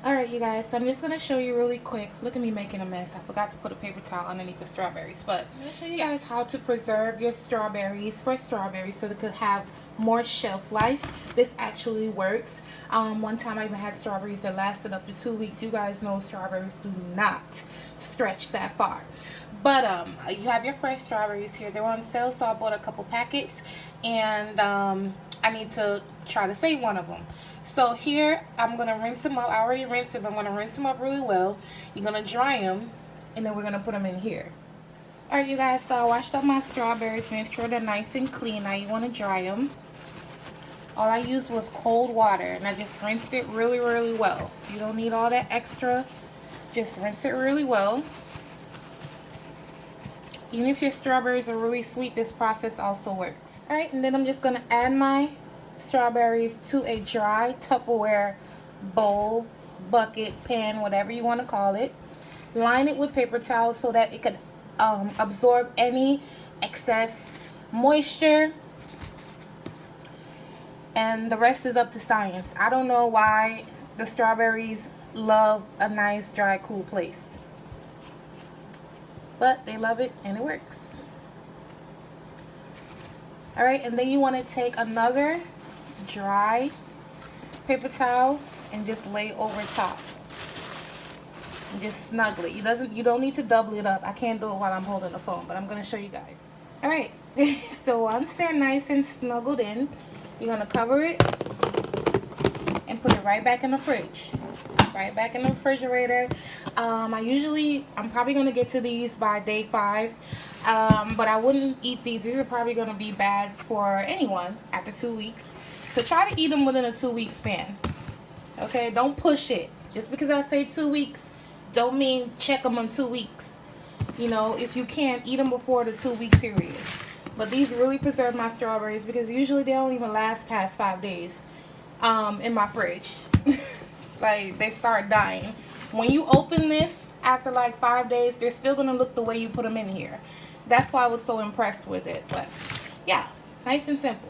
Alright, you guys, so I'm just going to show you really quick. Look at me making a mess. I forgot to put a paper towel underneath the strawberries. But I'm going to show you guys how to preserve your strawberries, fresh strawberries, so they could have more shelf life. This actually works. One time I even had strawberries that lasted up to 2 weeks. You guys know strawberries do not stretch that far. But you have your fresh strawberries here. They're on sale, so I bought a couple packets. And I need to try to save one of them. So here, I'm going to rinse them up. I already rinsed them. I'm going to rinse them up really well. You're going to dry them, and then we're going to put them in here. Alright, you guys, so I washed up my strawberries. Make sure they're nice and clean. Now you want to dry them. All I used was cold water, and I just rinsed it really, really well. You don't need all that extra. Just rinse it really well. Even if your strawberries are really sweet, this process also works. Alright, and then I'm just going to add my strawberries to a dry Tupperware bowl, bucket, pan, whatever you want to call it. Line it with paper towels so that it could absorb any excess moisture, and the rest is up to science. I don't know why the strawberries love a nice dry cool place, but they love it and it works. Alright, and then you want to take another dry paper towel and just lay over top and just snuggle it. You don't need to double it up. I can't do it while I'm holding the phone, but I'm going to show you guys. Alright, so once they're nice and snuggled in, you're going to cover it and put it right back in the fridge. Right back in the refrigerator. I'm probably going to get to these by day 5. But I wouldn't eat these. These are probably going to be bad for anyone after 2 weeks. So try to eat them within a 2-week span. Okay, don't push it. Just because I say 2 weeks, don't mean check them in 2 weeks. You know, if you can't, eat them before the 2-week period. But these really preserve my strawberries because usually they don't even last past 5 days in my fridge. Like, they start dying. When you open this after like 5 days, they're still going to look the way you put them in here. That's why I was so impressed with it. But yeah, nice and simple.